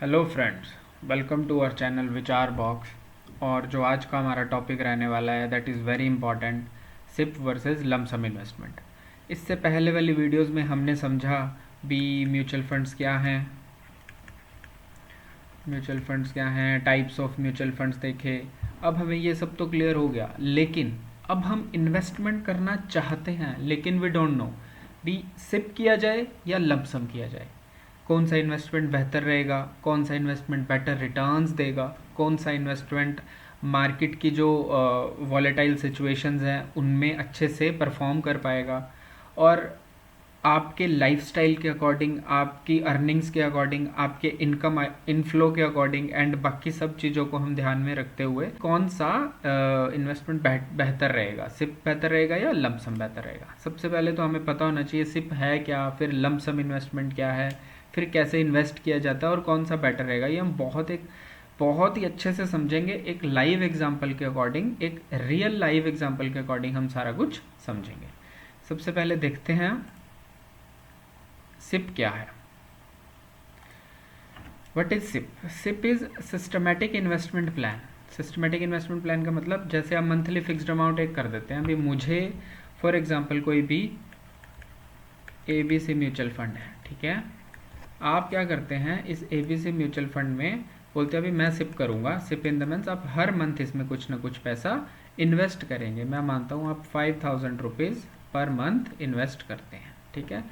Hello friends, welcome to our channel Vichar box. और जो आज का हमारा टॉपिक रहने वाला है that is very important, SIP versus lump sum investment. इससे पहले वाली वीडियोस में हमने समझा भी म्यूचुअल फंड्स क्या हैं, टाइप्स ऑफ म्यूचुअल फंड्स देखे। अब हमें ये सब तो क्लियर हो गया, लेकिन अब हम इन्वेस्टमेंट करना चाहते हैं लेकिन वी डोंट नो भी सिप किया जाए या लमसम किया जाए। कौन सा इन्वेस्टमेंट बेहतर रहेगा, कौन सा इन्वेस्टमेंट बेटर रिटर्न्स देगा, कौन सा इन्वेस्टमेंट मार्केट की जो वॉलेटाइल सिचुएशंस हैं उनमें अच्छे से परफॉर्म कर पाएगा, और आपके लाइफस्टाइल के अकॉर्डिंग, आपकी अर्निंग्स के अकॉर्डिंग, आपके इनकम इनफ्लो के अकॉर्डिंग एंड बाकी सब चीज़ों को हम ध्यान में रखते हुए कौन सा इन्वेस्टमेंट बेहतर रहेगा, सिप बेहतर रहेगा या लमसम बेहतर रहेगा। सबसे पहले तो हमें पता होना चाहिए सिप है क्या, फिर लमसम इन्वेस्टमेंट क्या है, फिर कैसे इन्वेस्ट किया जाता है और कौन सा बेटर रहेगा। ये हम बहुत ही अच्छे से समझेंगे एक लाइव एग्जाम्पल के अकॉर्डिंग, एक रियल लाइव एग्जाम्पल के अकॉर्डिंग हम सारा कुछ समझेंगे। सबसे पहले देखते हैं सिप क्या है। What is SIP? SIP is systematic investment plan. Systematic investment plan का मतलब, जैसे आप मंथली फिक्स्ड अमाउंट एक कर देते हैं, अभी मुझे फॉर एग्जांपल कोई भी ABC म्यूचुअल फंड है, ठीक है। आप क्या करते हैं, इस ABC म्यूचुअल फंड में बोलते हैं अभी मैं सिप करूंगा। सिप इन द मीन्स आप हर मंथ इसमें कुछ ना कुछ पैसा इन्वेस्ट करेंगे। मैं मानता हूँ आप 5000 रुपीज़ पर मंथ इन्वेस्ट करते हैं, ठीक है।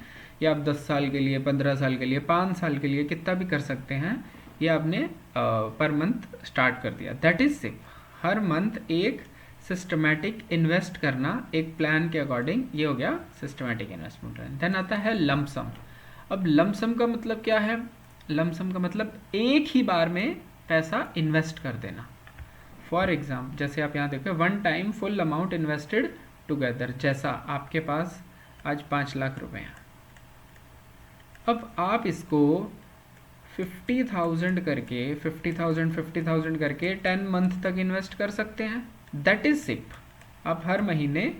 या आप 10 साल के लिए, 15 साल के लिए, 5 साल के लिए, कितना भी कर सकते हैं। ये आपने पर मंथ स्टार्ट कर दिया, दैट इज सिप। हर मंथ एक सिस्टमैटिक इन्वेस्ट करना एक प्लान के अकॉर्डिंग, ये हो गया सिस्टमैटिक इन्वेस्टमेंट प्लान। देन आता है लमसम। अब लमसम का मतलब क्या है? लमसम का मतलब एक ही बार में पैसा इन्वेस्ट कर देना। फॉर एग्जाम्पल जैसे आप यहाँ देखो, one time full amount invested together. जैसा आपके पास आज 5 लाख रुपए हैं, अब आप इसको 50,000 करके 50,000 करके 10 मंथ तक इन्वेस्ट कर सकते हैं, दैट इज सिप। आप हर महीने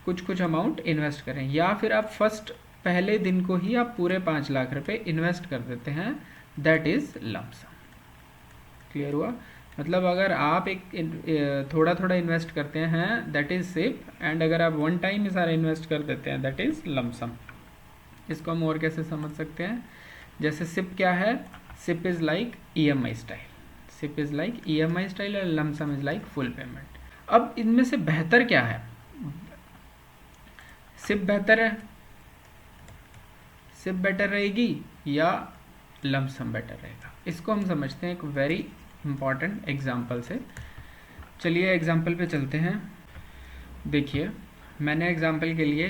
कुछ कुछ अमाउंट इन्वेस्ट करें, या फिर आप फर्स्ट पहले दिन को ही आप पूरे 5 लाख रुपए इन्वेस्ट कर देते हैं, दैट इज लमसम। क्लियर हुआ? मतलब अगर आप एक थोड़ा थोड़ा इन्वेस्ट करते हैं दैट इज सिप, एंड अगर आप वन टाइम ही सारा इन्वेस्ट कर देते हैं दैट इज लमसम। इसको हम और कैसे समझ सकते हैं? जैसे सिप क्या है? SIP is like EMI style. SIP is like EMI style और lump sum is like full payment. अब इनमें से बेहतर क्या है? सिप बेहतर है, सिप बेटर रहेगी या लमसम बेटर रहेगा? इसको हम समझते हैं एक वेरी इंपॉर्टेंट एग्जाम्पल से। चलिए एग्जाम्पल पे चलते हैं। देखिए मैंने एग्जाम्पल के लिए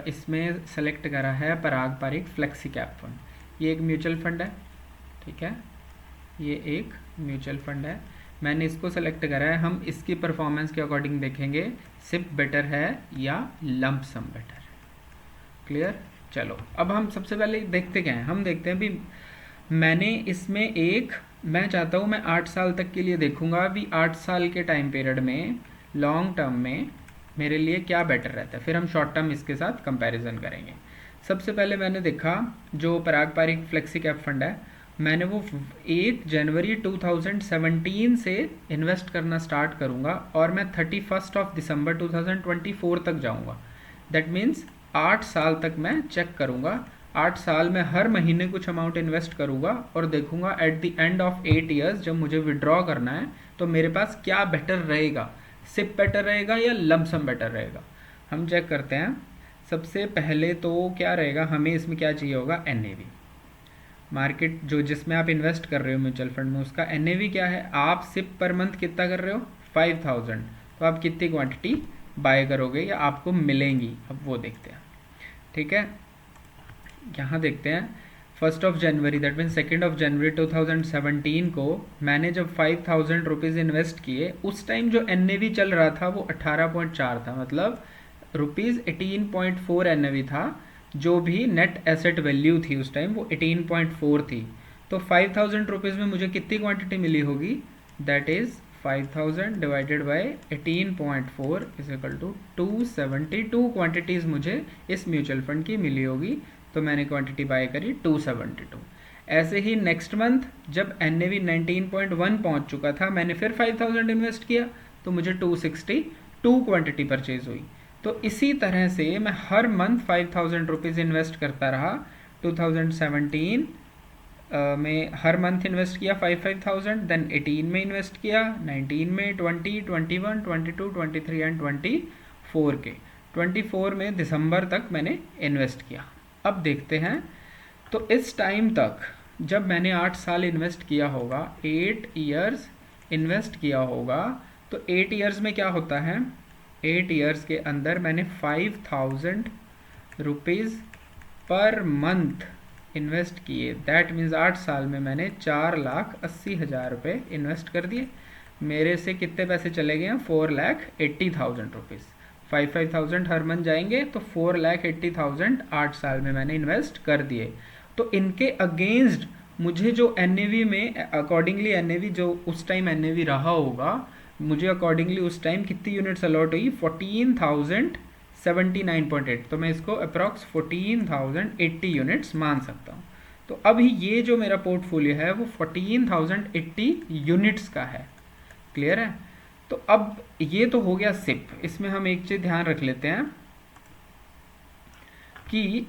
इसमें सेलेक्ट करा है पराग पारिक फ्लेक्सी कैप फंड। ये एक म्यूचुअल फंड है, ठीक है। ये एक म्यूचुअल फंड है, मैंने इसको सेलेक्ट करा है। हम इसकी परफॉर्मेंस के अकॉर्डिंग देखेंगे सिप बेटर है या लमसम बेटर है। क्लियर? चलो अब हम सबसे पहले देखते क्या है, हम देखते हैं भी मैंने इसमें मैं चाहता हूँ मैं 8 साल तक के लिए देखूंगा। अभी 8 साल के टाइम पीरियड में लॉन्ग टर्म में मेरे लिए क्या बेटर रहता है, फिर हम शॉर्ट टर्म इसके साथ कंपैरिजन करेंगे। सबसे पहले मैंने देखा जो पराग पारिक फ्लेक्सी कैप फंड है, मैंने वो 1 जनवरी 2017 से इन्वेस्ट करना स्टार्ट करूंगा और मैं 31 दिसंबर 2024 तक जाऊंगा। दैट मीन्स 8 साल तक मैं चेक करूंगा। 8 साल में हर महीने कुछ अमाउंट इन्वेस्ट करूंगा और देखूंगा at the end of 8 years जब मुझे विड्रॉ करना है तो मेरे पास क्या बेटर रहेगा, सिप बेटर रहेगा या लमसम बेटर रहेगा। हम चेक करते हैं। सबसे पहले तो क्या रहेगा, हमें इसमें क्या चाहिए होगा, NAV। मार्केट जो जिसमें आप इन्वेस्ट कर रहे हो म्यूचुअल फंड में, उसका NAV क्या है। आप सिप पर मंथ कितना कर रहे हो, 5000, तो आप कितनी क्वांटिटी बाय करोगे या आपको मिलेंगी, अब वो देखते हैं, ठीक है। यहाँ देखते हैं 1 जनवरी, दैट मीन 2 जनवरी 2017 को मैंने जब 5000 रुपीज़ इन्वेस्ट किए, उस टाइम जो NAV चल रहा था वो 18.4 था, मतलब ₹18.4 NAV था। जो भी नेट एसेट वैल्यू थी उस टाइम वो 18.4 थी। तो 5000 रुपीज़ में मुझे कितनी क्वांटिटी मिली होगी, that is 5000 divided by 18.4 is equal to 272 quantities मुझे इस म्यूचुअल फंड की मिली होगी। तो मैंने क्वांटिटी बाय करी 272। ऐसे ही नेक्स्ट मंथ जब NAV 19.1 पहुंच चुका था, मैंने फिर 5000 इन्वेस्ट किया तो मुझे 262 क्वांटिटी परचेज हुई। तो इसी तरह से मैं हर मंथ 5000 रुपीज़ इन्वेस्ट करता रहा। 2017 में हर मंथ इन्वेस्ट किया 5000, देन 18 में इन्वेस्ट किया, 19 में, 20, 21, 22, 23 एंड 24 के 24 में दिसंबर तक मैंने इन्वेस्ट किया। अब देखते हैं, तो इस टाइम तक जब मैंने 8 साल इन्वेस्ट किया होगा, 8 ईयर्स इन्वेस्ट किया होगा, तो 8 ईयर्स में क्या होता है, 8 ईयर्स के अंदर मैंने 5000 रुपीज़ पर मंथ इन्वेस्ट किए। दैट मीन्स 8 साल में मैंने 4,80,000 रुपये इन्वेस्ट कर दिए। मेरे से कितने पैसे चले गए हैं, 4,80,000 रुपीज़। 5,000 हर मंथ जाएंगे तो 4,80,000 8 साल में मैंने इन्वेस्ट कर दिए। तो इनके अगेंस्ट मुझे जो NAV में अकॉर्डिंगली NAV जो उस टाइम NAV रहा होगा, मुझे अकॉर्डिंगली उस टाइम कितनी यूनिट्स अलॉट हुई, 14,079.8। तो मैं इसको अप्रॉक्स 14,080 यूनिट्स मान सकता हूँ। तो अभी ये जो मेरा पोर्टफोलियो है वो 14,080 यूनिट्स का है। क्लियर है? तो अब ये तो हो गया सिप। इसमें हम एक चीज़ ध्यान रख लेते हैं कि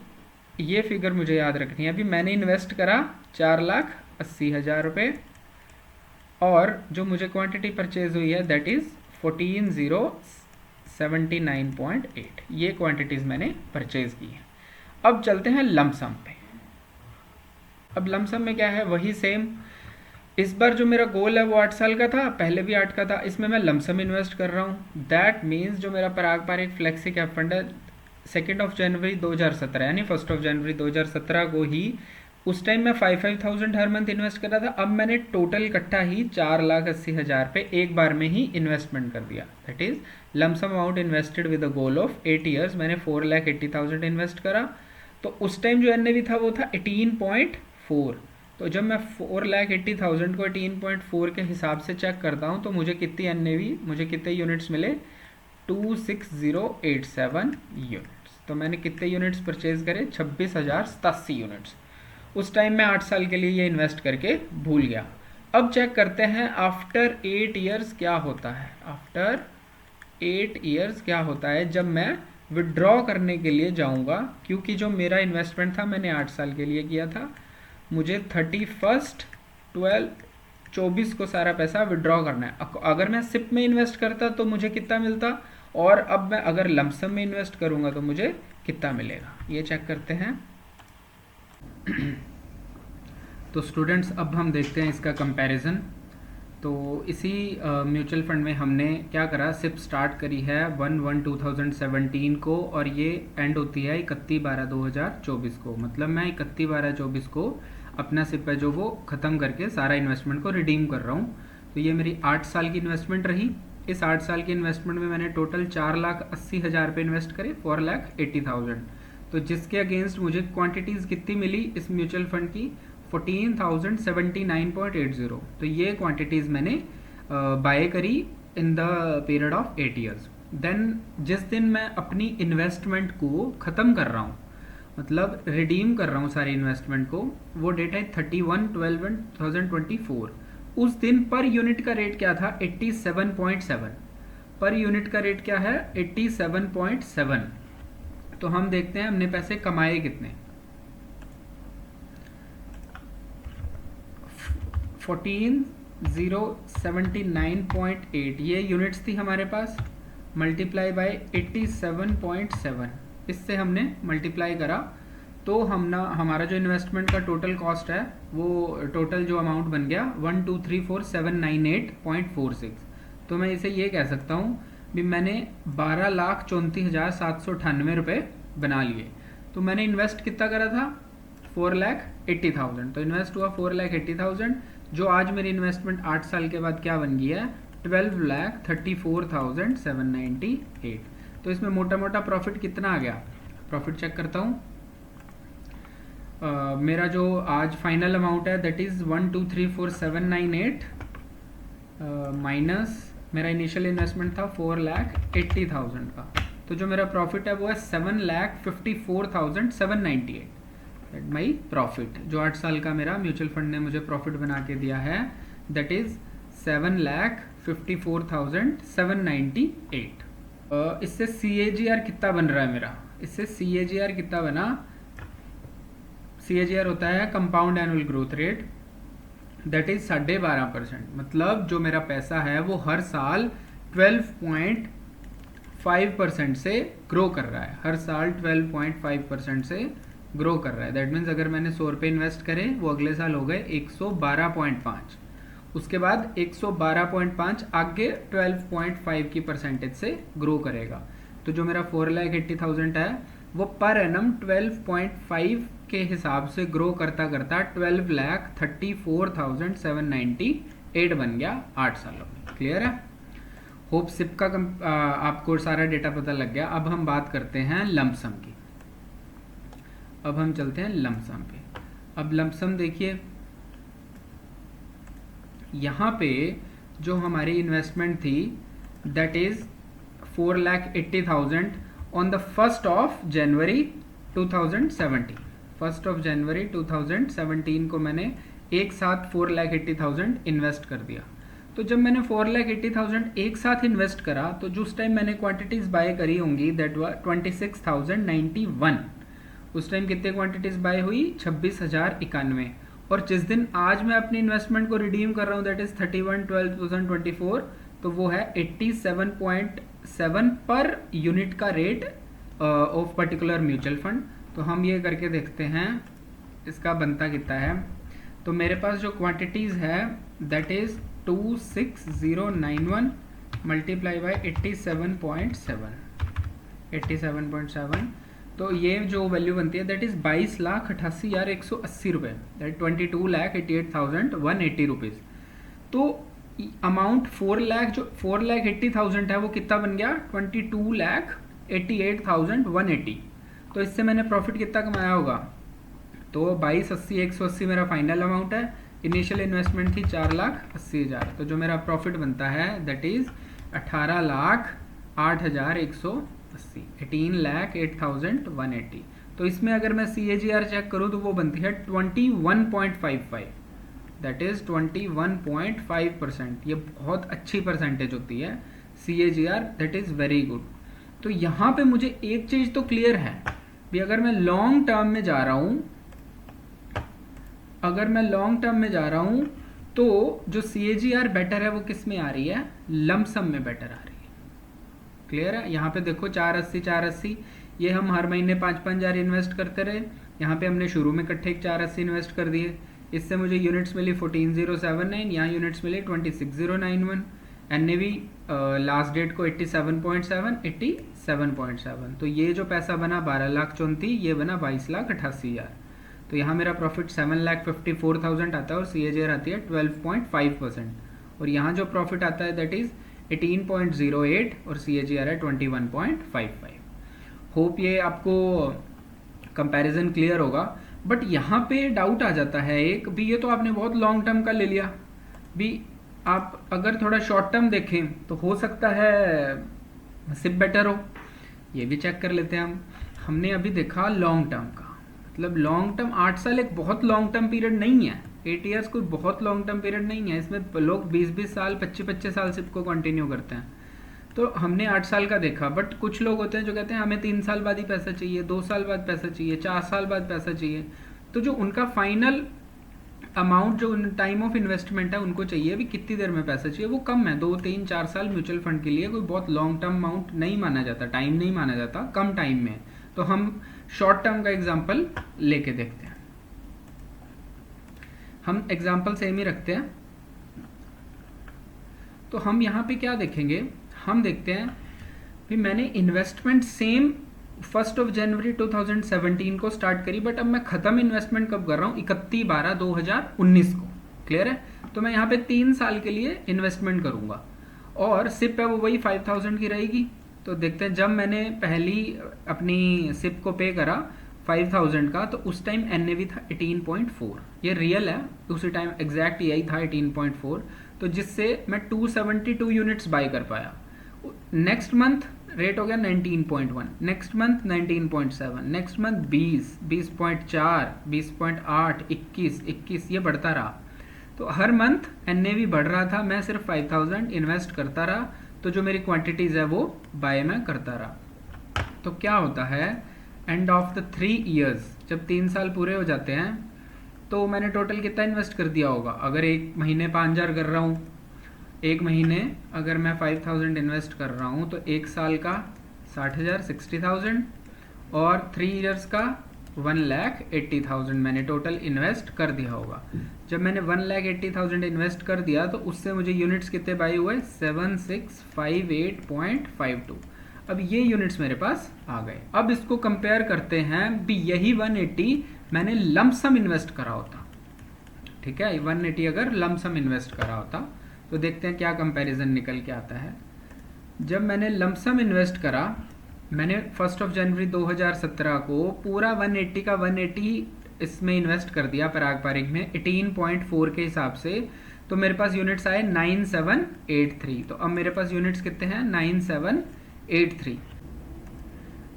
ये फिगर मुझे याद रखनी है। अभी मैंने इन्वेस्ट करा 4,80,000 रुपये और जो मुझे क्वांटिटी परचेज हुई है दैट इज़ 14,079.8। ये क्वांटिटीज़ मैंने परचेज की है। अब चलते हैं लमसम पे। अब लमसम में क्या है, वही सेम। इस बार जो मेरा गोल है वो 8 साल का था, पहले भी 8 का था। इसमें मैं लमसम इन्वेस्ट कर रहा हूँ। दैट मीन्स जो मेरा पराग पारिक फ्लेक्सी कैप फंड है 2 जनवरी 2017 यानी 1 जनवरी 2017 को ही, उस टाइम मैं 5,000 हर मंथ इन्वेस्ट कर रहा था। अब मैंने टोटल इकट्ठा ही 4,80,000 पे एक बार में ही इन्वेस्टमेंट कर दिया। That is lump sum amount invested with a goal of 8 years. मैंने 4,80,000 इन्वेस्ट करा। तो उस टाइम जो NAV था वो था 18.4। तो जब मैं 4,80,000 को 18.4 के हिसाब से चेक करता हूँ तो मुझे कितनी NAV, मुझे कितने यूनिट्स मिले, 26087 यूनिट्स। तो मैंने कितने यूनिट्स परचेज करे, 26,087 यूनिट्स। उस टाइम में 8 साल के लिए ये इन्वेस्ट करके भूल गया। अब चेक करते हैं आफ्टर 8 ईयर्स क्या होता है। आफ्टर 8 ईयर्स क्या होता है जब मैं विड्रॉ करने के लिए जाऊंगा, क्योंकि जो मेरा इन्वेस्टमेंट था मैंने 8 साल के लिए किया था। मुझे 31/12/24 को सारा पैसा विड्रॉ करना है। अगर मैं सिप में इन्वेस्ट करता तो मुझे कितना मिलता, और अब मैं अगर लमसम में इन्वेस्ट करूंगा तो मुझे कितना मिलेगा, ये चेक करते हैं। तो स्टूडेंट्स अब हम देखते हैं इसका कंपैरिजन। तो इसी म्यूचुअल फंड में हमने क्या करा, सिप स्टार्ट करी है 1/1/2017 को और ये एंड होती है 31/12/2024 को। मतलब मैं 31/12/24 को अपना सिप है जो वो ख़त्म करके सारा इन्वेस्टमेंट को रिडीम कर रहा हूँ। तो ये मेरी 8 साल की इन्वेस्टमेंट रही। इस 8 साल की इन्वेस्टमेंट में मैंने टोटल 4,80,000 रुपये इन्वेस्ट करे, 4,80,000। तो जिसके अगेंस्ट मुझे क्वांटिटीज़ कितनी मिली इस म्यूचुअल फंड की, 14,079.80। तो ये क्वांटिटीज़ मैंने बाय करी in the period of 8 years. Then जिस दिन मैं अपनी इन्वेस्टमेंट को ख़त्म कर रहा हूँ, मतलब रिडीम कर रहा हूँ सारी इन्वेस्टमेंट को, वो डेट है 31/12/2024। उस दिन पर यूनिट का रेट क्या था, 87.7। पर यूनिट का रेट क्या है, 87.7। तो हम देखते हैं हमने पैसे कमाए कितने। 14,079.8 ये यूनिट्स थी हमारे पास, मल्टीप्लाई बाय 87.7। इससे हमने मल्टीप्लाई करा तो हमारा जो इन्वेस्टमेंट का टोटल कॉस्ट है वो टोटल जो अमाउंट बन गया 1,234,798.46। तो मैं इसे ये कह सकता हूँ भी मैंने 12,34,798 रुपये बना लिए। तो मैंने इन्वेस्ट कितना करा था, 4,80,000। तो इन्वेस्ट हुआ 4,80,000, जो आज मेरी इन्वेस्टमेंट 8 साल के बाद क्या बन गई है, 12,34,798। तो इसमें मोटा मोटा प्रॉफिट कितना आ गया, प्रॉफिट चेक करता हूँ। मेरा जो आज फाइनल अमाउंट है दैट इज़ 1,234,798 माइनस मेरा इनिशियल इन्वेस्टमेंट था 4,80,000 का। तो जो मेरा प्रॉफिट है वो है 7,54,798। माई प्रॉफिट, जो 8 साल का मेरा म्यूचुअल फंड ने मुझे प्रॉफिट बना के दिया है, दैट इज़ 7,54,798। इससे CAGR कितना बन रहा है मेरा, इससे CAGR कितना बना, CAGR होता है compound annual growth rate, that is 12.5%। मतलब जो मेरा पैसा है वो हर साल 12.5% से ग्रो कर रहा है, हर साल 12.5% से ग्रो कर रहा है। दैट मीन्स अगर मैंने 100 रुपये इन्वेस्ट करे, वो अगले साल हो गए 112.5, उसके बाद 112.5 आगे 12.5 की परसेंटेज से ग्रो करेगा। तो जो मेरा 4,80,000 है वो पर एनम 12.5 के हिसाब से ग्रो करता करता 12,34,798 बन गया 8 सालों में। क्लियर है? होप सिप का आपको सारा डेटा पता लग गया। अब हम बात करते हैं लमसम की। अब हम चलते हैं लमसम पे। अब लमसम देखिए, यहाँ पे जो हमारी इन्वेस्टमेंट थी that is 4,80,000 on the 1st of January 2017। 1st of January 2017 को मैंने एक साथ 4,80,000 इन्वेस्ट कर दिया। तो जब मैंने 4,80,000 एक साथ इन्वेस्ट करा तो जिस टाइम मैंने क्वांटिटीज बाय करी होंगी दैट वर 26,091। उस टाइम कितने क्वांटिटीज बाय हुई? 26,091। और जिस दिन आज मैं अपनी इन्वेस्टमेंट को रिडीम कर रहा हूँ दैट इज 31/12/2024, तो वो है 87.7 पर यूनिट का rate of particular mutual fund. तो हम ये करके देखते हैं इसका बनता कितना है। तो मेरे पास जो क्वांटिटीज़ है दैट इज 26091 मल्टीप्लाई बाय 87.7। तो ये जो वैल्यू बनती है दैट इज 22,88,180 रुपये, दैट 22,88,180 रुपीज़। तो अमाउंट 4,80,000 है वो कितना बन गया? 22,88,180। तो इससे मैंने प्रॉफिट कितना कमाया होगा? तो 22,80,180 मेरा फाइनल अमाउंट है। इनिशियल इन्वेस्टमेंट थी 4,80,000। तो जो मेरा प्रॉफिट बनता है दैट इज 18,08,180, 18,08,180। तो इसमें अगर मैं CAGR चेक करूँ तो वो बनती है 21.55, दैट इज 21.5%। ये बहुत अच्छी परसेंटेज होती है CAGR, that is very good. तो यहाँ पे मुझे एक चीज तो क्लियर है भी, अगर मैं लॉन्ग टर्म में जा रहा हूँ, तो जो CAGR बेटर है वो किस में आ रही है? लमसम में बेटर आ रही है। क्लियर है? यहाँ पे देखो 480 ये हम हर महीने 5-5 हज़ार इन्वेस्ट करते रहे। यहाँ पे हमने शुरू में इकट्ठे 480 इन्वेस्ट कर दिए। इससे मुझे यूनिट्स मिली 14,079, यहाँ यूनिट्स मिली 26,091। NAV लास्ट डेट को 87.7। तो ये जो पैसा बना 12,34,000, ये बना 22,88,000। तो यहाँ मेरा प्रॉफिट 7,54,000 आता है और CAGR आती है 12.5%। और यहाँ जो प्रॉफिट आता है दैट इज 18.08 और CAGR है 21.55। होप ये आपको कंपैरिजन क्लियर होगा। बट यहाँ पे डाउट आ जाता है एक भी, ये तो आपने बहुत लॉन्ग टर्म का ले लिया भी, आप अगर थोड़ा शॉर्ट टर्म देखें तो हो सकता है सिप बेटर हो। ये भी चेक कर लेते हैं हम। हमने अभी देखा लॉन्ग टर्म का, मतलब लॉन्ग टर्म 8 साल एक बहुत लॉन्ग टर्म पीरियड नहीं है। 8 ईयर्स कोई बहुत लॉन्ग टर्म पीरियड नहीं है। इसमें लोग 20-20 साल 25-25 साल सिप को कंटिन्यू करते हैं। तो हमने 8 साल का देखा, बट कुछ लोग होते हैं जो कहते हैं हमें 3 साल बाद ही पैसा चाहिए, 2 साल बाद पैसा चाहिए, 4 साल बाद पैसा चाहिए। तो जो उनका फाइनल अमाउंट जो टाइम ऑफ इन्वेस्टमेंट है उनको चाहिए भी कितनी देर में पैसा चाहिए, वो कम है। 2-3-4 साल म्यूचुअल फंड के लिए कोई बहुत लॉन्ग टर्म अमाउंट नहीं माना जाता, टाइम नहीं माना जाता, कम टाइम में। तो हम शॉर्ट टर्म का एग्जाम्पल लेके देखते हैं। हम एग्जाम्पल सेम ही रखते हैं। तो हम यहाँ पे क्या देखेंगे, हम देखते हैं भी मैंने investment same 1st of January 2017 को स्टार्ट करी, बट अब मैं खत्म इन्वेस्टमेंट कब कर रहा हूँ? 31/12/2019 को। क्लियर है? तो मैं यहाँ पे 3 साल के लिए इन्वेस्टमेंट करूंगा और सिप है वो वही 5,000 की रहेगी। तो देखते हैं, जब मैंने पहली अपनी सिप को पे करा 5,000 का, तो उस टाइम NAV था 18.4। ये रियल है, उसी टाइम एग्जैक्ट यही था 18.4। तो जिससे मैं 272 यूनिट्स बाय कर पाया। नेक्स्ट मंथ रेट हो गया 19.1, नेक्स्ट मंथ 19.7, नेक्स्ट मंथ 20, 20.4, 20.8, 21, 21, ये बढ़ता रहा। तो हर मंथ NAV बढ़ रहा था, मैं सिर्फ 5000 इन्वेस्ट करता रहा, तो जो मेरी क्वांटिटीज़ है वो बाय मैं करता रहा। तो क्या होता है, एंड ऑफ द 3 ईयर्स, जब 3 साल पूरे हो जाते हैं तो मैंने टोटल कितना इन्वेस्ट कर दिया होगा। अगर एक महीने 5000 कर रहा हूँ, एक महीने अगर मैं 5000 इन्वेस्ट कर रहा हूँ, तो एक साल का 60,000 60,000 और 3 ईयर्स का 1,80,000 मैंने टोटल इन्वेस्ट कर दिया होगा। जब मैंने 1,80,000 इन्वेस्ट कर दिया तो उससे मुझे यूनिट्स कितने बाई हुए, 7658.52। अब ये यूनिट्स मेरे पास आ गए। अब इसको कंपेयर करते हैं भी, यही 180 मैंने लमसम इन्वेस्ट करा होता, ठीक है, 180 अगर लमसम इन्वेस्ट करा होता, तो देखते हैं क्या कंपैरिजन निकल के आता है। जब मैंने लमसम इन्वेस्ट करा, मैंने 1 जनवरी 2017 को पूरा 180 का 180 इसमें इन्वेस्ट कर दिया पारंपरिक में 18.4 के हिसाब से, तो मेरे पास यूनिट्स आए 9783। तो अब मेरे पास यूनिट्स कितने हैं, 9783।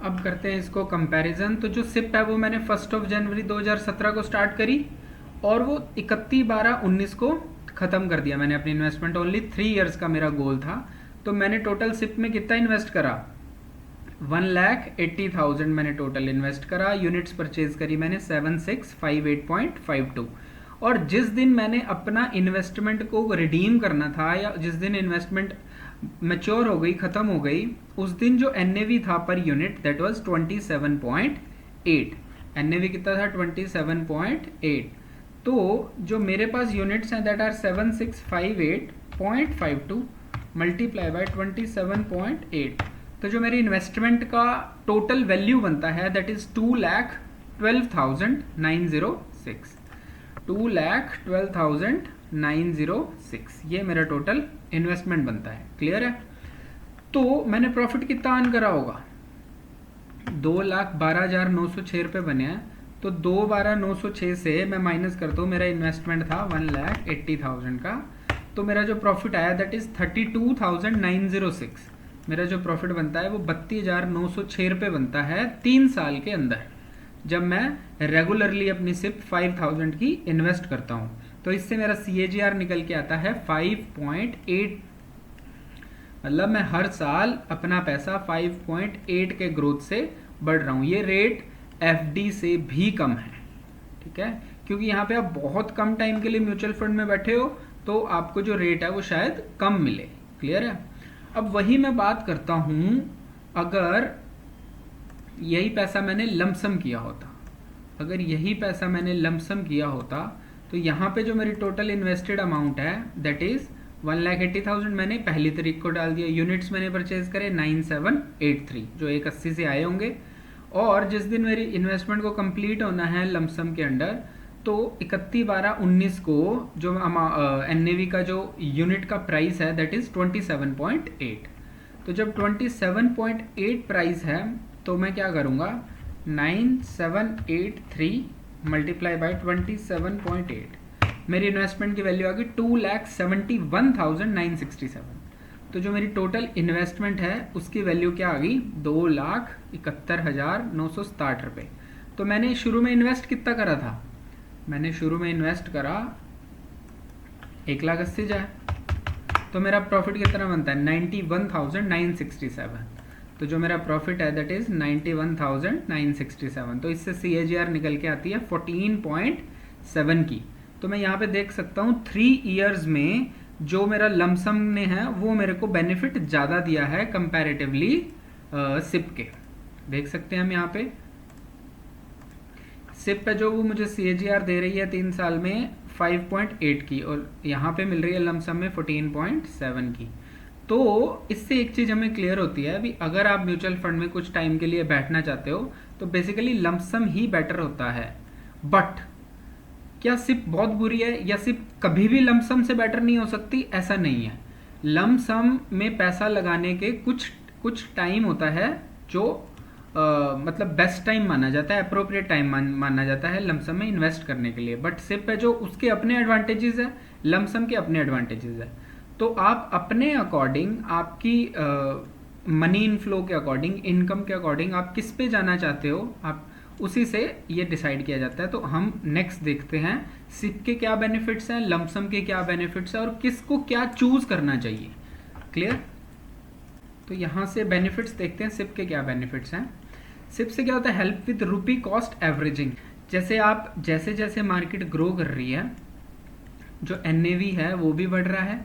अब करते हैं इसको कंपैरिजन। तो जो सिप है वो मैंने 1 जनवरी 2017 को स्टार्ट करी और वो 31/12/19 को ख़त्म कर दिया मैंने अपनी इन्वेस्टमेंट। ओनली 3 ईयर्स का मेरा गोल था। तो मैंने टोटल सिप में कितना इन्वेस्ट करा, 1,80,000 मैंने टोटल इन्वेस्ट करा। यूनिट्स परचेज करी मैंने 7658.52। और जिस दिन मैंने अपना इन्वेस्टमेंट को रिडीम करना था, या जिस दिन इन्वेस्टमेंट मैच्योर हो गई, ख़त्म हो गई, उस दिन जो NAV था per unit, that was 27.8। NAV कितना था, 27.8। तो जो मेरे पास यूनिट्स हैं दैट आर 7658.52 मल्टीप्लाई बाय 27.8। तो जो मेरी इन्वेस्टमेंट का टोटल वैल्यू बनता है दैट इज 2,12,906। 2,12,906 ये मेरा टोटल इन्वेस्टमेंट बनता है। क्लियर है। तो मैंने प्रॉफिट कितना अर्न करा होगा, 2,12,906 रुपये बने हैं। तो 2,12,906 से मैं माइनस करता हूँ, मेरा इन्वेस्टमेंट था 1,80,000 का, तो मेरा जो प्रॉफिट आया दैट इज 32,906। मेरा जो प्रॉफिट बनता है वो 32,906 रुपये बनता है 3 साल के अंदर, जब मैं रेगुलरली अपनी सिर्फ 5,000 की इन्वेस्ट करता हूँ। तो इससे मेरा CAGR निकल के आता है 5.8। मतलब मैं हर साल अपना पैसा 5.8 के ग्रोथ से बढ़ रहा हूँ। ये रेट FD से भी कम है, ठीक है, क्योंकि यहाँ पे आप बहुत कम टाइम के लिए म्यूचुअल फंड में बैठे हो तो आपको जो रेट है वो शायद कम मिले। क्लियर है। अब वही मैं बात करता हूँ, अगर यही पैसा मैंने लमसम किया होता, अगर यही पैसा मैंने लमसम किया होता, तो यहाँ पे जो मेरी टोटल इन्वेस्टेड अमाउंट है दैट इज 1,80,000 मैंने पहली तारीख को डाल दिया। यूनिट्स मैंने परचेज करे 9783 जो 180 से आए होंगे। और जिस दिन मेरी इन्वेस्टमेंट को कंप्लीट होना है लमसम के अंडर, तो 31/12/19 को जो NAV का जो यूनिट का प्राइस है दैट इज 27.8। तो जब 27.8 प्राइस है तो मैं क्या करूँगा, 9783 मल्टीप्लाई बाई 27.8, मेरी इन्वेस्टमेंट की वैल्यू आ गई 2,71,967। तो जो मेरी टोटल इन्वेस्टमेंट है उसकी वैल्यू क्या आ गई, 2,71,967 रुपये। तो मैंने शुरू में इन्वेस्ट कितना करा था, मैंने शुरू में इन्वेस्ट करा 1,80,000, तो मेरा प्रॉफिट कितना बनता है 91,967। तो जो मेरा प्रॉफिट है दैट इज 91,967। तो इससे CAGR निकल के आती है 14.7 की। तो मैं यहाँ पे देख सकता हूँ 3 ईयर्स में जो मेरा लमसम ने है वो मेरे को बेनिफिट ज़्यादा दिया है कंपैरेटिवली सिप के। देख सकते हैं हम यहाँ पे सिप पे जो वो मुझे CAGR दे रही है 3 साल में 5.8 की, और यहाँ पे मिल रही है लमसम में 14.7 की। तो इससे एक चीज़ हमें क्लियर होती है अभी, अगर आप म्यूचुअल फंड में कुछ टाइम के लिए बैठना चाहते हो तो बेसिकली लमसम ही बेटर होता है। बट क्या सिप बहुत बुरी है, या सिप कभी भी लमसम से बेटर नहीं हो सकती, ऐसा नहीं है। लमसम में पैसा लगाने के कुछ टाइम होता है जो मतलब बेस्ट टाइम माना जाता है, अप्रोप्रिएट टाइम माना जाता है लमसम में इन्वेस्ट करने के लिए। बट सिप है जो उसके अपने एडवांटेजेस है, लमसम के अपने एडवांटेजेस है। तो आप अपने अकॉर्डिंग आपकी मनी इनफ्लो के अकॉर्डिंग, इनकम के अकॉर्डिंग आप किस पे जाना चाहते हो, आप उसी से ये डिसाइड किया जाता है। तो हम नेक्स्ट देखते हैं सिप के क्या बेनिफिट्स हैं, लमसम के क्या बेनिफिट्स हैं और किसको क्या चूज करना चाहिए। क्लियर? तो यहाँ से बेनिफिट्स देखते हैं सिप के क्या बेनिफिट्स हैं। सिप से क्या होता है, help with rupee cost averaging. जैसे आप जैसे जैसे मार्केट ग्रो कर रही है, जो एनएवी है वो भी बढ़ रहा है,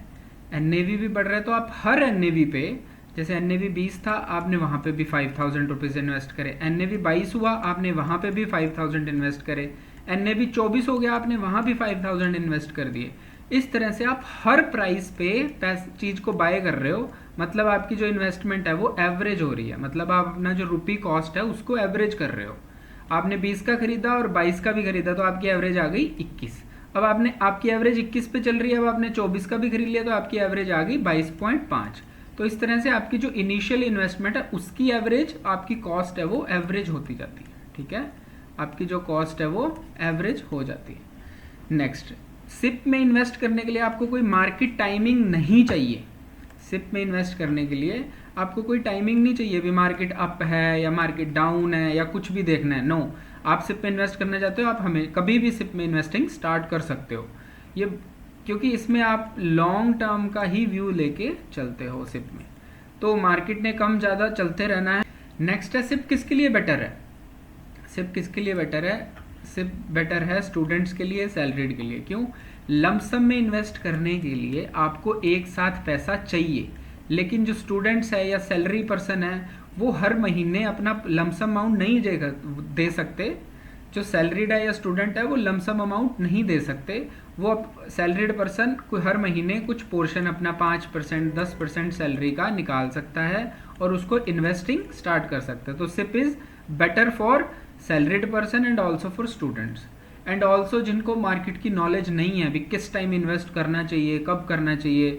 एनएवी भी बढ़ रहा है, तो आप हर एनएवी पे, जैसे एनएवी 20 था आपने वहां पे भी 5000 रुपीज इन्वेस्ट करे, एनएवी 22 हुआ आपने वहां पे भी 5000 इन्वेस्ट करे, एनएवी 24 हो गया आपने वहां भी 5000 इन्वेस्ट कर दिए। इस तरह से आप हर प्राइस पे चीज को बाय कर रहे हो, मतलब आपकी जो इन्वेस्टमेंट है वो एवरेज हो रही है, मतलब आप अपना जो रुपी कॉस्ट है उसको एवरेज कर रहे हो। आपने 20 का खरीदा और 22 का भी खरीदा तो आपकी एवरेज आ गई 21। अब आपकी एवरेज 21 पे चल रही है, अब आपने 24 का भी खरीद लिया तो आपकी एवरेज आ गई 22.5। तो इस तरह से आपकी जो इनिशियल इन्वेस्टमेंट है उसकी एवरेज, आपकी कॉस्ट है वो एवरेज होती जाती है। ठीक है, आपकी जो कॉस्ट है वो एवरेज हो जाती है। नेक्स्ट, सिप में इन्वेस्ट करने के लिए आपको कोई मार्केट टाइमिंग नहीं चाहिए। सिप में इन्वेस्ट करने के लिए आपको कोई टाइमिंग नहीं चाहिए, भी मार्केट अप है या मार्केट डाउन है या कुछ भी देखना है। नो, आप सिप में इन्वेस्ट करना चाहते हो, आप हमें कभी भी सिप में इन्वेस्टिंग स्टार्ट कर सकते हो। ये क्योंकि इसमें आप लॉन्ग टर्म का ही व्यू लेके चलते हो सिप में, तो मार्केट ने कम ज़्यादा चलते रहना है। नेक्स्ट है सिप किसके लिए बेटर है। सिप किसके लिए बेटर है, सिप बेटर है स्टूडेंट्स के लिए, सैलरीड के लिए। क्यों? लमसम में इन्वेस्ट करने के लिए आपको एक साथ पैसा चाहिए, लेकिन जो स्टूडेंट्स है या सैलरी पर्सन है वो हर महीने अपना लमसम अमाउंट नहीं दे सकते। जो सैलरीड है या स्टूडेंट है वो लमसम अमाउंट नहीं दे सकते, वो सैलरीड पर्सन हर महीने कुछ पोर्शन अपना 5% 10% सैलरी का निकाल सकता है और उसको इन्वेस्टिंग स्टार्ट कर सकता है। तो SIP is better for salaried person and also for students and also जिनको मार्केट की नॉलेज नहीं है अभी किस टाइम इन्वेस्ट करना चाहिए, कब करना चाहिए,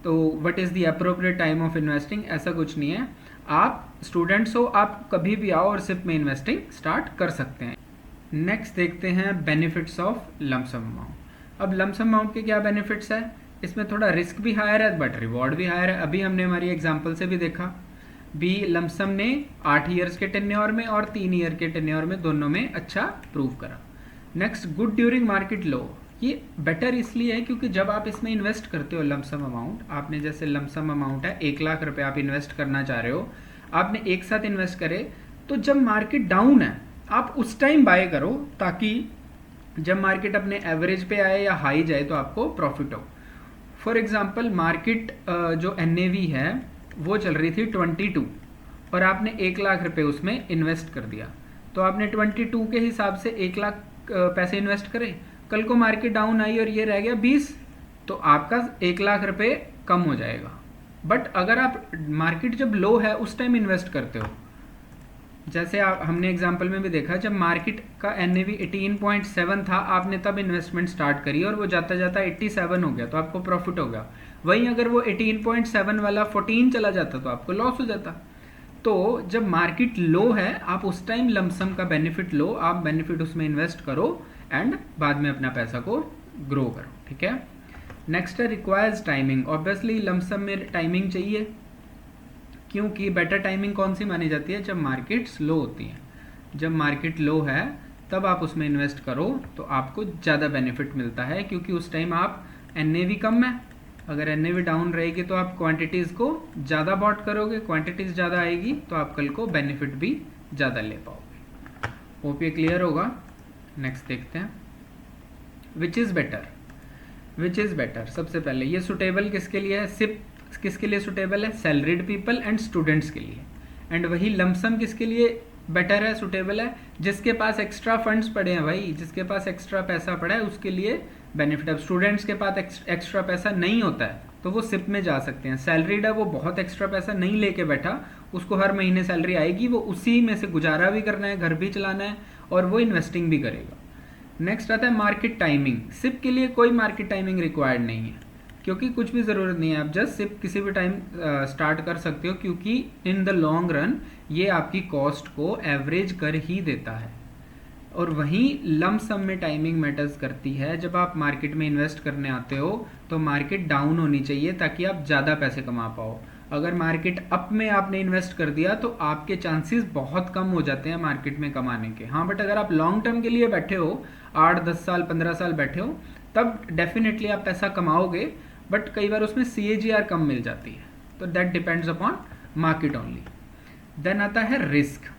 तो what is the appropriate time of investing, ऐसा कुछ नहीं है। आप स्टूडेंट्स हो, आप कभी भी आओ और सिप में इन्वेस्टिंग स्टार्ट कर सकते हैं। नेक्स्ट देखते हैं बेनिफिट्स ऑफ लमसम अमाउंट। अब लमसम अमाउंट के क्या बेनिफिट्स है, इसमें थोड़ा रिस्क भी हायर है बट रिवॉर्ड भी हायर है। अभी हमने हमारी एग्जांपल से भी देखा, बी लमसम ने 8 ईयर्स के टेन्योर में और 3 ईयर के टेन्योर में दोनों में अच्छा प्रूव करा। नेक्स्ट, गुड ड्यूरिंग मार्केट लो। ये बेटर इसलिए है क्योंकि जब आप इसमें इन्वेस्ट करते हो लमसम अमाउंट, आपने जैसे लमसम अमाउंट है 1 लाख रुपए आप इन्वेस्ट करना चाह रहे हो, आपने एक साथ इन्वेस्ट करे, तो जब मार्केट डाउन है आप उस टाइम बाय करो ताकि जब मार्केट अपने एवरेज पे आए या हाई जाए तो आपको प्रॉफिट हो। फॉर एग्जांपल मार्केट जो एनएवी है वो चल रही थी 22 और आपने 1 लाख रुपए उसमें इन्वेस्ट कर दिया, तो आपने 22 के हिसाब से 1 लाख पैसे इन्वेस्ट करे, कल को मार्केट डाउन आई और ये रह गया 20, तो आपका 1 लाख रुपए कम हो जाएगा। बट अगर आप मार्केट जब लो है उस टाइम इन्वेस्ट करते हो, जैसे हमने एग्जांपल में भी देखा, जब मार्केट का एनएवी 18.7 था आपने तब इन्वेस्टमेंट स्टार्ट करी और वो जाता जाता 87 हो गया तो आपको प्रॉफिट हो गया। वहीं अगर वो 18.7 वाला 14 चला जाता तो आपको लॉस हो जाता। तो जब मार्केट लो है आप उस टाइम लमसम का बेनिफिट लो, आप बेनिफिट उसमें इन्वेस्ट करो एंड बाद में अपना पैसा को ग्रो करो। ठीक है। नेक्स्ट है रिक्वायर्स टाइमिंग। ऑब्वियसली लमसम में टाइमिंग चाहिए, क्योंकि बेटर टाइमिंग कौन सी मानी जाती है, जब मार्केट स्लो होती है। जब मार्केट लो है तब आप उसमें इन्वेस्ट करो तो आपको ज़्यादा बेनिफिट मिलता है, क्योंकि उस टाइम आप एनएवी कम है, अगर एनएवी डाउन रहेगी तो आप क्वांटिटीज़ को ज़्यादा बॉट करोगे, क्वांटिटीज़ ज़्यादा आएगी तो आप कल को बेनिफिट भी ज़्यादा ले पाओगे। होप ये क्लियर होगा। नेक्स्ट देखते हैं which is better. Which is better, सबसे पहले ये सुटेबल किसके लिए है, सिप किसके लिए सुटेबल है, सैलरीड पीपल एंड स्टूडेंट्स के लिए। एंड वही लमसम किसके लिए बेटर है, सुटेबल है, जिसके पास एक्स्ट्रा फंड्स पड़े हैं भाई, जिसके पास एक्स्ट्रा पैसा पड़ा है उसके लिए बेनिफिट। अब स्टूडेंट्स के पास एक्स्ट्रा पैसा नहीं होता है तो वो सिप में जा सकते हैं। सैलरीड है, वो बहुत एक्स्ट्रा पैसा नहीं लेके बैठा, उसको हर महीने सैलरी आएगी, वो उसी में से गुजारा भी करना है, घर भी चलाना है और वो इन्वेस्टिंग भी करेगा। नेक्स्ट आता है मार्केट टाइमिंग। सिप के लिए कोई मार्केट टाइमिंग रिक्वायर्ड नहीं है, क्योंकि कुछ भी ज़रूरत नहीं है, आप जस्ट सिप किसी भी टाइम स्टार्ट कर सकते हो, क्योंकि इन द लॉन्ग रन ये आपकी कॉस्ट को एवरेज कर ही देता है। और वहीं लम सम में टाइमिंग मैटर्स करती है। जब आप मार्केट में इन्वेस्ट करने आते हो तो मार्केट डाउन होनी चाहिए ताकि आप ज़्यादा पैसे कमा पाओ। अगर मार्केट अप में आपने इन्वेस्ट कर दिया तो आपके चांसेस बहुत कम हो जाते हैं मार्केट में कमाने के। हाँ, बट अगर आप लॉन्ग टर्म के लिए बैठे हो, 8-10 साल 15 साल बैठे हो, तब डेफिनेटली आप पैसा कमाओगे, बट कई बार उसमें CAGR कम मिल जाती है। तो that depends upon market only. Then आता है रिस्क।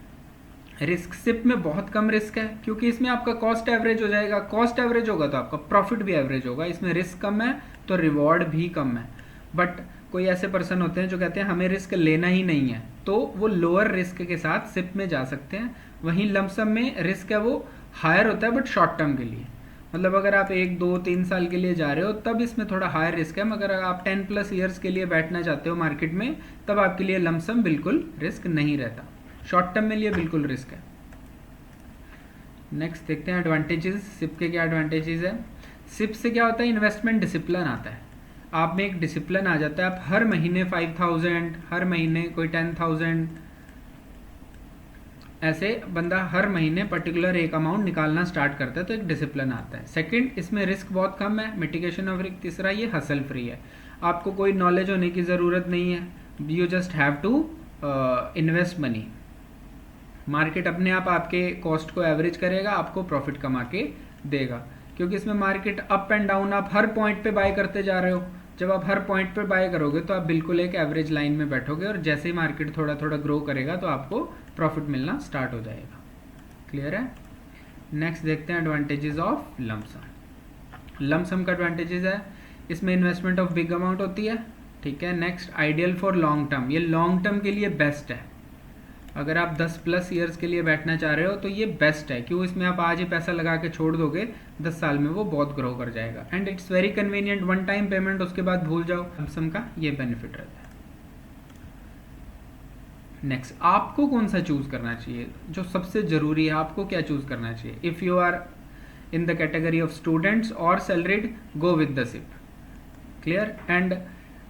रिस्क सिप में बहुत कम रिस्क है, क्योंकि इसमें आपका कॉस्ट एवरेज हो जाएगा। कॉस्ट एवरेज होगा तो आपका प्रॉफिट भी एवरेज होगा। इसमें रिस्क कम है तो रिवॉर्ड भी कम है। बट कोई ऐसे पर्सन होते हैं जो कहते हैं हमें रिस्क लेना ही नहीं है, तो वो लोअर रिस्क के साथ सिप में जा सकते हैं। वहीं लमसम में रिस्क है वो हायर होता है, बट शॉर्ट टर्म के लिए, मतलब अगर आप 1, 2, 3 साल के लिए जा रहे हो तब इसमें थोड़ा हायर रिस्क है। मगर अगर आप 10+ ईयर्स के लिए बैठना चाहते हो मार्केट में, तब आपके लिए लमसम बिल्कुल रिस्क नहीं रहता। शॉर्ट टर्म में लिए बिल्कुल रिस्क है। नेक्स्ट देखते हैं एडवांटेजेस। सिप के क्या एडवांटेजेस है? सिप से क्या होता है, इन्वेस्टमेंट डिसिप्लिन आता है। आप में एक डिसिप्लिन आ जाता है। आप हर महीने 5,000, हर महीने कोई 10,000, ऐसे बंदा हर महीने पर्टिकुलर एक अमाउंट निकालना स्टार्ट करता है, तो एक डिसिप्लिन आता है। सेकंड, इसमें रिस्क बहुत कम है, मिटिगेशन ऑफ रिस्क। तीसरा, ये हसल फ्री है, आपको कोई नॉलेज होने की ज़रूरत नहीं है, you just have to invest money. Market अपने आप आपके कॉस्ट को एवरेज करेगा, आपको प्रॉफिट कमा के देगा, क्योंकि इसमें मार्केट अप एंड डाउन आप हर पॉइंट पे बाय करते जा रहे हो। जब आप हर पॉइंट पे बाय करोगे तो आप बिल्कुल एक एवरेज लाइन में बैठोगे, और जैसे ही मार्केट थोड़ा थोड़ा ग्रो करेगा तो आपको प्रॉफिट मिलना स्टार्ट हो जाएगा। क्लियर है? नेक्स्ट देखते हैं एडवांटेजेस ऑफ लमसम। लमसम का एडवांटेजेस है, इसमें इन्वेस्टमेंट ऑफ बिग अमाउंट होती है। ठीक है। Next, ideal for long term. ये लॉन्ग टर्म के लिए बेस्ट है। अगर आप 10+ ईयर्स के लिए बैठना चाह रहे हो तो ये बेस्ट है। क्यों? इसमें आप आज ही पैसा लगा के छोड़ दोगे, 10 साल में वो बहुत ग्रो कर जाएगा। And it's very convenient, 1 time payment, उसके बाद भूल जाओ। लमसम का ये बेनिफिट रहता है। नेक्स्ट, आपको कौन सा चूज करना चाहिए? जो सबसे जरूरी है, आपको क्या चूज करना चाहिए? If you are in the category of students और salaried, go with the SIP. Clear? And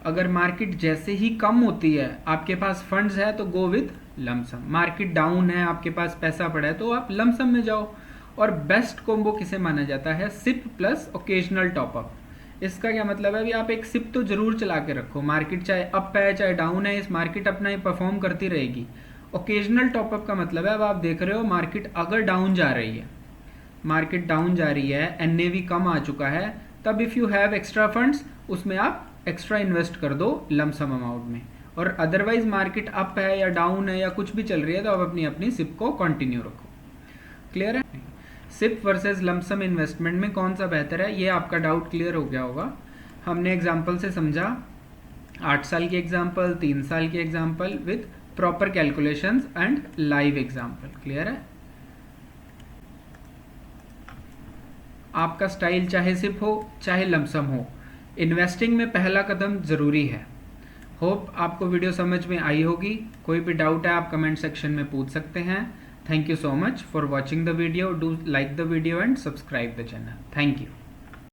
अगर मार्केट जैसे ही कम होती है, आपके पास फंड्स है, तो go with lump sum. Market down है, आपके पास पैसा पड़ा है, तो आप लमसम में जाओ। और बेस्ट कॉम्बो किसे माना जाता है? SIP plus occasional top up. इसका क्या मतलब है? अभी आप एक सिप तो जरूर चला के रखो, मार्केट चाहे अप है चाहे डाउन है, इस मार्केट अपना ही परफॉर्म करती रहेगी। ओकेजनल टॉपअप का मतलब है, अब आप देख रहे हो मार्केट अगर डाउन जा रही है, मार्केट डाउन जा रही है, NAV कम आ चुका है, तब if you have extra funds, उसमें आप एक्स्ट्रा इन्वेस्ट कर दो लमसम अमाउंट में। और अदरवाइज मार्केट अप है या डाउन है या कुछ भी चल रही है, तो आप अपनी अपनी सिप को कंटिन्यू रखो। क्लियर है? सिप वर्सेस लमसम इन्वेस्टमेंट में कौन सा बेहतर है, ये आपका डाउट क्लियर हो गया होगा। हमने एग्जांपल से समझा, 8 साल की एग्जांपल, 3 साल की example with proper calculations and live example. Clear है? आपका स्टाइल चाहे सिप हो चाहे लमसम हो, इन्वेस्टिंग में पहला कदम जरूरी है। होप आपको वीडियो समझ में आई होगी। कोई भी डाउट है आप कमेंट सेक्शन में पूछ सकते हैं। Thank you so much for watching the video. Do like the video and subscribe the channel. Thank you.